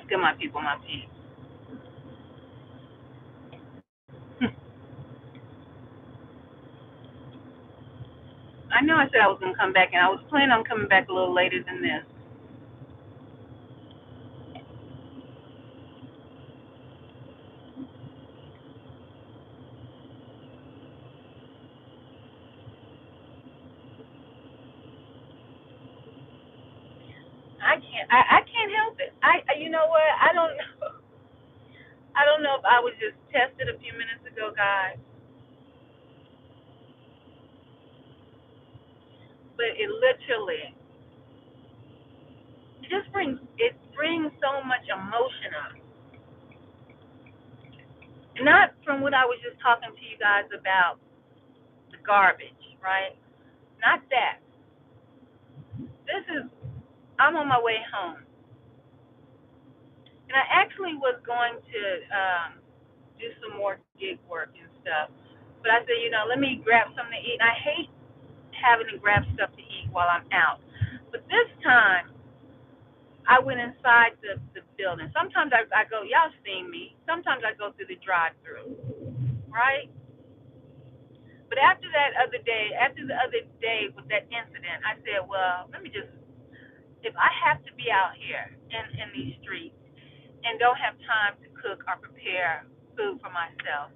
good, my people, my peeps. I know I said I was going to come back, and I was planning on coming back a little later than this. I can't help it. You know what? I don't know. I don't know if I was just tested a few minutes ago, guys, but it literally, it brings so much emotion up. Not from what I was just talking to you guys about the garbage, right? Not that. This is, I'm on my way home, and I actually was going to do some more gig work and stuff. But I said, let me grab something to eat. And I hate having to grab stuff to eat while I'm out. But this time, I went inside the building. Sometimes I go, y'all seen me. Sometimes I go through the drive through, right? But after the other day with that incident, I said, well, let me just, if I have to be out here in these streets and don't have time to cook or prepare food for myself,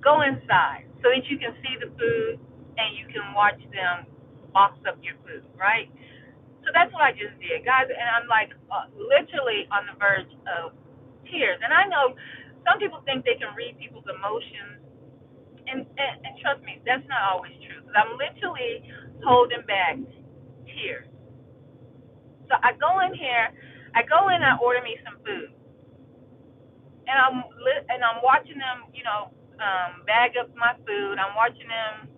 go inside so that you can see the food and you can watch them box up your food, right? So that's what I just did, guys. And I'm like literally on the verge of tears. And I know some people think they can read people's emotions, and trust me, that's not always true. Because I'm literally holding back tears. So I go in, I order me some food, and I'm watching them, bag up my food. I'm watching them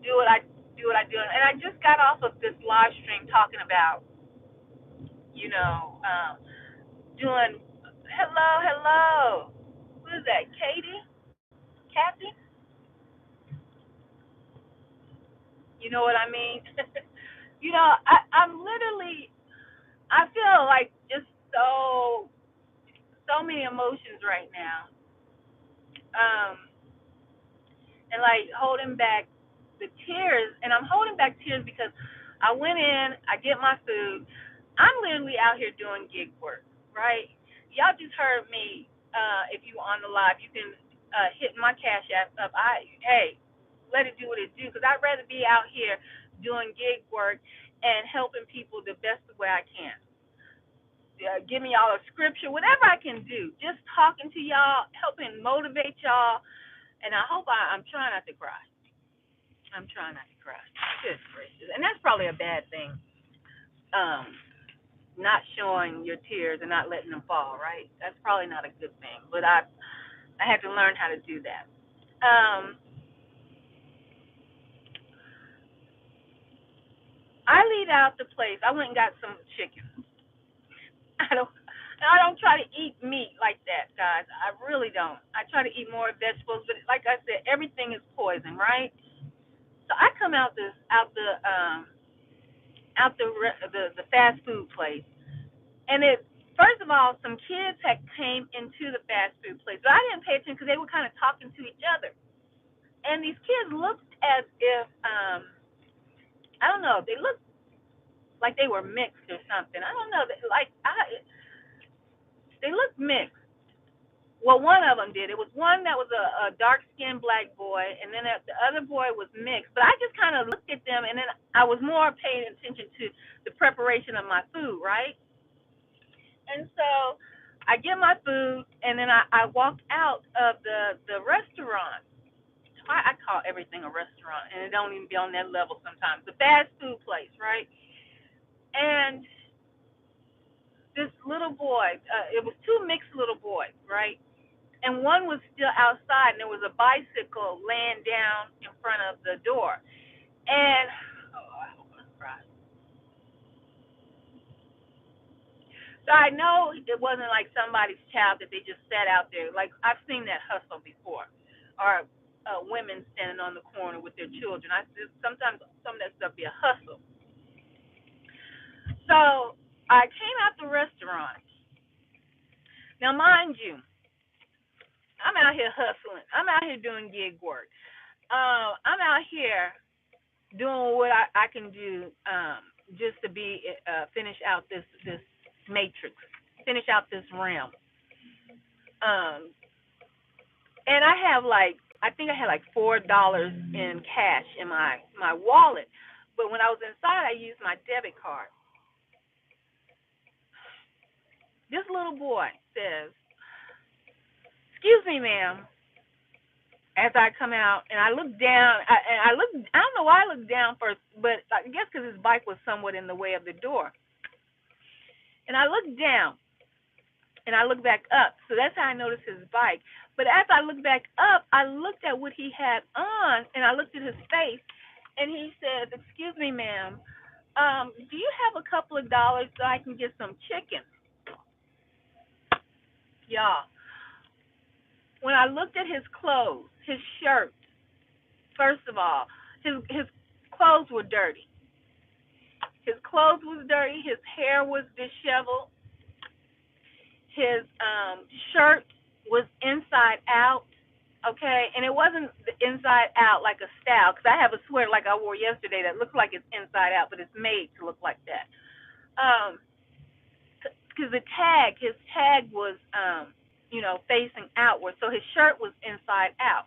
do what I do, and I just got off of this live stream talking about, you know, um, doing hello. Who is that? Katie? Kathy? You know what I mean? I'm literally, I feel like just so many emotions right now. Um, and like holding back the tears, and I'm holding back tears because I went in, I get my food. I'm literally out here doing gig work, right? Y'all just heard me. If you on the live, you can hit my cash app up. Hey, let it do what it do, because I'd rather be out here doing gig work and helping people the best way I can. Giving y'all a scripture, whatever I can do, just talking to y'all, helping motivate y'all, and I'm trying not to cry. I'm trying not to cry. Good gracious. And that's probably a bad thing. Um, not showing your tears and not letting them fall, right? That's probably not a good thing. But I had to learn how to do that. Um, I leave out the place. I went and got some chicken. I don't I don't try to eat meat like that, guys. I really don't. I try to eat more vegetables, but like I said, everything is poison, right? So I come out the fast food place, and it first of all, some kids had came into the fast food place, but I didn't pay attention because they were kind of talking to each other, and these kids looked as if I don't know, they looked like they were mixed or something. I don't know, they looked mixed. Well, one of them did. It was one that was a dark skinned black boy, and then the other boy was mixed. But I just kind of looked at them, and then I was more paying attention to the preparation of my food, right? And so I get my food, and then I walk out of the restaurant. I call everything a restaurant, and it don't even be on that level sometimes. The fast food place, right? And this little boy, it was two mixed little boys, right? And one was still outside, and there was a bicycle laying down in front of the door. And I almost cried. So I know it wasn't like somebody's child that they just sat out there. Like I've seen that hustle before, or women standing on the corner with their children. I just, sometimes some of that stuff be a hustle. So I came out the restaurant. Now, mind you, I'm out here hustling. I'm out here doing gig work. I'm out here doing what I can do just to be finish out this matrix, finish out this realm. Um, and I think I had like $4 in cash in my wallet. But when I was inside, I used my debit card. This little boy says, "Excuse me, ma'am." As I come out and I look down, I don't know why I looked down first, but I guess because his bike was somewhat in the way of the door. And I looked down and I looked back up. So that's how I noticed his bike. But as I looked back up, I looked at what he had on and I looked at his face and he said, "Excuse me, ma'am, do you have a couple of dollars so I can get some chicken?" Y'all, when I looked at his clothes, his shirt, first of all, his clothes were dirty. His clothes was dirty. His hair was disheveled. His shirt was inside out. Okay, and it wasn't the inside out like a style. Because I have a sweater like I wore yesterday that looks like it's inside out, but it's made to look like that. Um, because his tag was facing outward, so his shirt was inside out.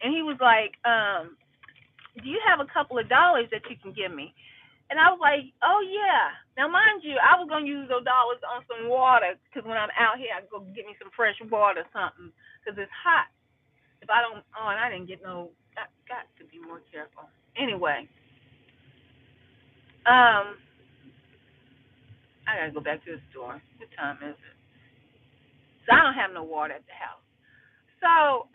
And he was like, "Do you have a couple of dollars that you can give me?" And I was like, "Oh yeah." Now, mind you, I was gonna use those dollars on some water because when I'm out here, I go get me some fresh water or something because it's hot. If I don't, oh, and I didn't get no. I got to be more careful. Anyway, um, I gotta go back to the store. What time is it? So I don't have no water at the house. So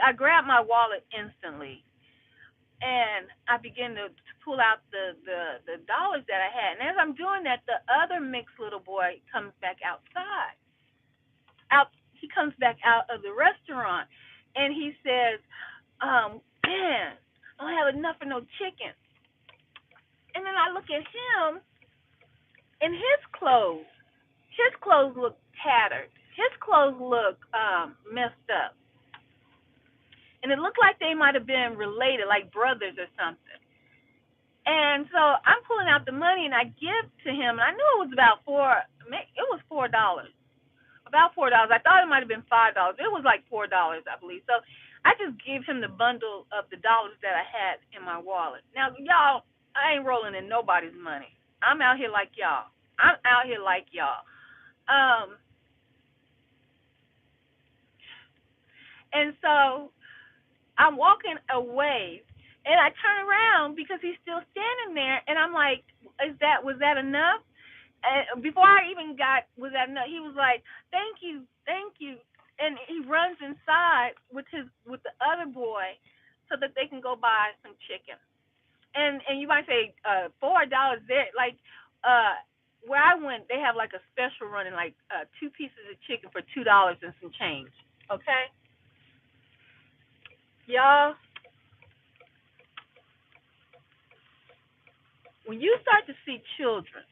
I grabbed my wallet instantly and I began to pull out the dollars that I had. And as I'm doing that, the other mixed little boy comes back outside. Out he comes back out of the restaurant and he says, "Man, I don't have enough for no chicken." And then I look at him and his clothes. His clothes look tattered. His clothes look messed up. And it looked like they might have been related, like brothers or something. And so I'm pulling out the money and I give to him. And I knew it was about It was $4, about $4. I thought it might have been $5. It was like $4, I believe. So I just gave him the bundle of the dollars that I had in my wallet. Now, y'all, I ain't rolling in nobody's money. I'm out here like y'all. I'm out here like y'all. Um, and so I'm walking away, and I turn around because he's still standing there, and I'm like, was that enough?" And before I even got, "Was that enough?" he was like, "Thank you, thank you," and he runs inside with the other boy so that they can go buy some chicken. And you might say, $4 there, like uh where I went, they have like a special running, like two pieces of chicken for $2 and some change. Okay, y'all, when you start to see children,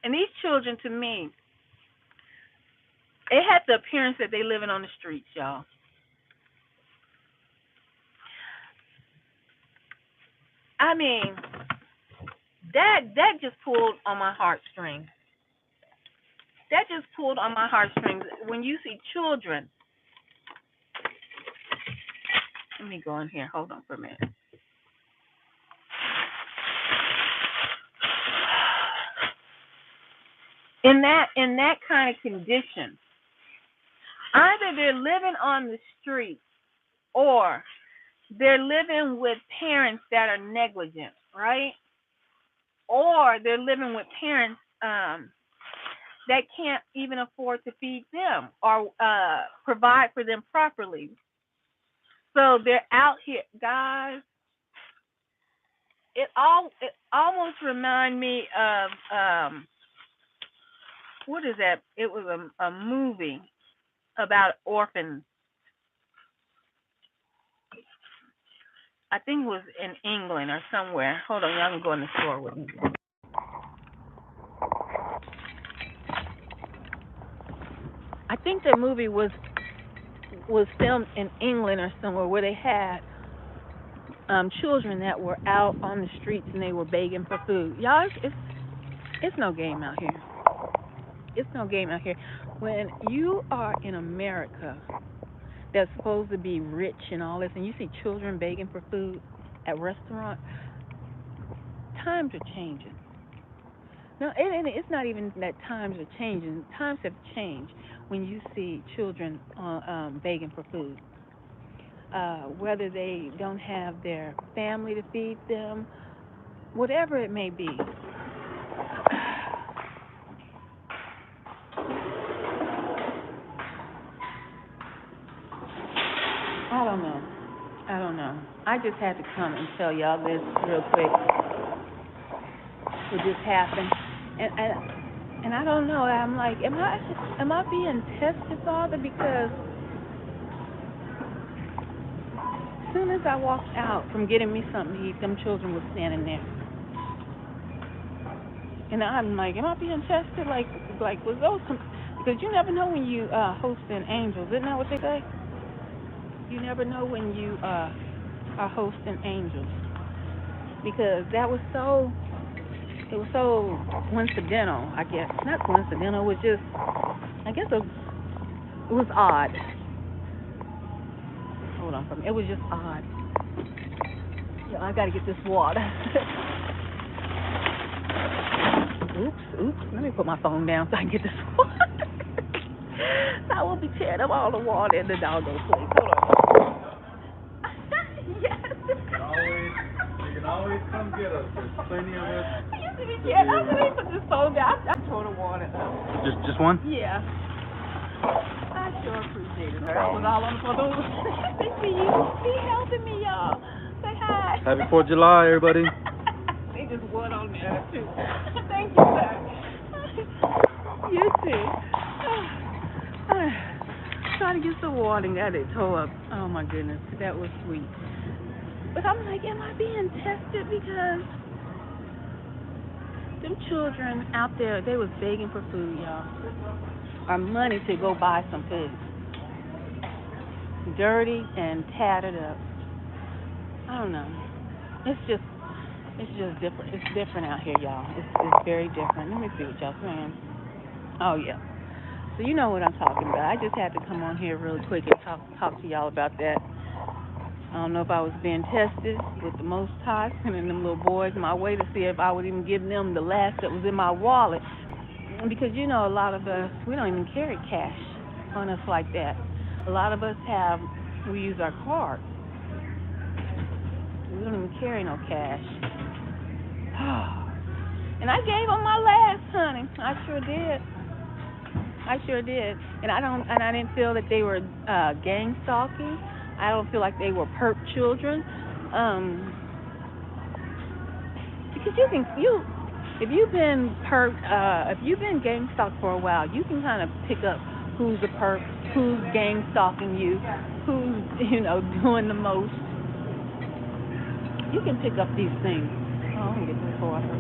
and these children to me, they had the appearance that they living on the streets, y'all. I mean, that just pulled on my heartstrings. That just pulled on my heartstrings. When you see children, let me go in here. Hold on for a minute. In that kind of condition, either they're living on the street or they're living with parents that are negligent, right? Or they're living with parents that can't even afford to feed them or provide for them properly. So they're out here, guys. It almost remind me of what is that? It was a movie about orphans. I think it was in England or somewhere. Hold on, y'all can go in the store with me. I think the movie was filmed in England or somewhere where they had children that were out on the streets and they were begging for food. Y'all, it's no game out here. It's no game out here. When you are in America, that's supposed to be rich and all this, and you see children begging for food at restaurants, times are changing. No, it's not even that times are changing. Times have changed when you see children begging for food. Whether they don't have their family to feed them, whatever it may be. I don't know. I don't know. I just had to come and tell y'all this real quick. What just happened, and I don't know. I'm like, am I being tested, Father? Because as soon as I walked out from getting me something to eat, them children were standing there, and I'm like, am I being tested? Like was those? Because you never know when you hosting angels. Isn't that what they say? You never know when you are hosting angels, because that was so. It was so coincidental, I guess. Not coincidental. It was just, I guess it was odd. Hold on for me. It was just odd. Yeah, I gotta get this water. Oops. Let me put my phone down so I can get this water. I will be tearing up all the water in the doggone place. Hold on. Yes. You can always come get us. There's plenty of us. You see me tearing up. Let me put this phone down. I throw the water up. Just one? Yeah. I sure appreciate it. I was all on the phone. Thank you. Be helping me, y'all. Say hi. Happy 4th of July, everybody. They just won on there, too. Thank you, sir. You too. Trying to get some water and got it tore up. Oh, my goodness. That was sweet. But I'm like, am I being tested? Because them children out there, they was begging for food, y'all. Or money to go buy some food. Dirty and tattered up. I don't know. It's just different. It's different out here, y'all. It's very different. Let me see what y'all saying. Oh yeah. So you know what I'm talking about. I just had to come on here really quick and talk to y'all about that. I don't know if I was being tested with the Most High sending them little boys my way to see if I would even give them the last that was in my wallet. Because you know, a lot of us, we don't even carry cash on us like that. A lot of us we use our card. We don't even carry no cash. And I gave them my last, honey. I sure did. And I didn't feel that they were gang stalking. I don't feel like they were perp children. Because if you've been if you've been gang stalked for a while, you can kind of pick up who's a perp, who's gang stalking you, who's doing the most. You can pick up these things. Oh, I'm gonna get this water.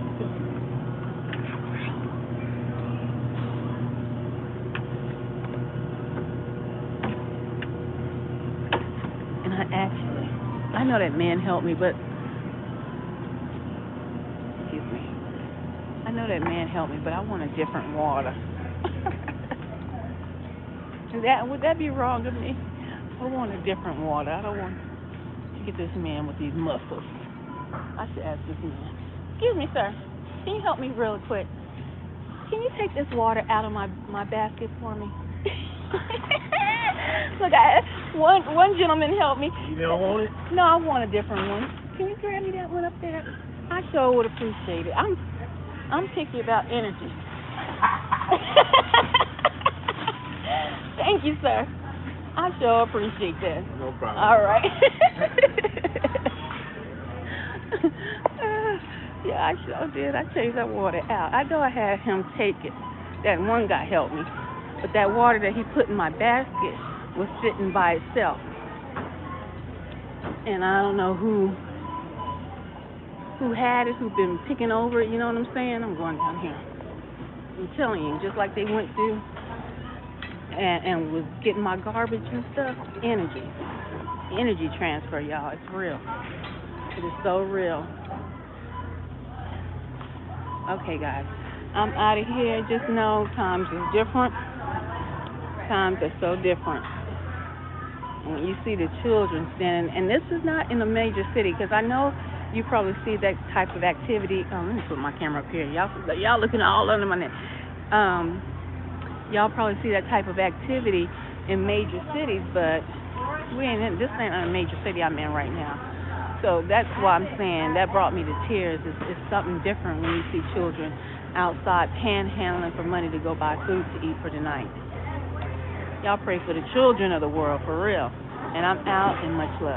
And I know that man helped me, but excuse me. I know that man helped me, but I want a different water. Would that be wrong of me? I want a different water. I don't want to get this man with these muscles. I should ask this man. Excuse me, sir. Can you help me really quick? Can you take this water out of my basket for me? Look, one gentleman helped me. You don't want it? No, I want a different one. Can you grab me that one up there? I sure would appreciate it. I'm picky about energy. Thank you, sir. I sure appreciate that. No problem. All right. Yeah, I sure did. I changed that water out. I know I had him take it. That one guy helped me. But that water that he put in my basket was sitting by itself. and I don't know who had it, who been picking over it, you know what I'm saying? I'm going down here. I'm telling you, just like they went through and was getting my garbage and stuff. Energy transfer, y'all. It's real. It is so real. Okay, guys. I'm out of here. Just know times is different. Times are so different. And when you see the children standing, and this is not in a major city, because I know you probably see that type of activity. Oh, let me put my camera up here. Y'all looking all under my neck. Y'all probably see that type of activity in major cities, but this ain't a major city I'm in right now. So that's why I'm saying that brought me to tears. It's something different when you see children outside panhandling for money to go buy food to eat for the night. Y'all pray for the children of the world, for real. And I'm out, and much love.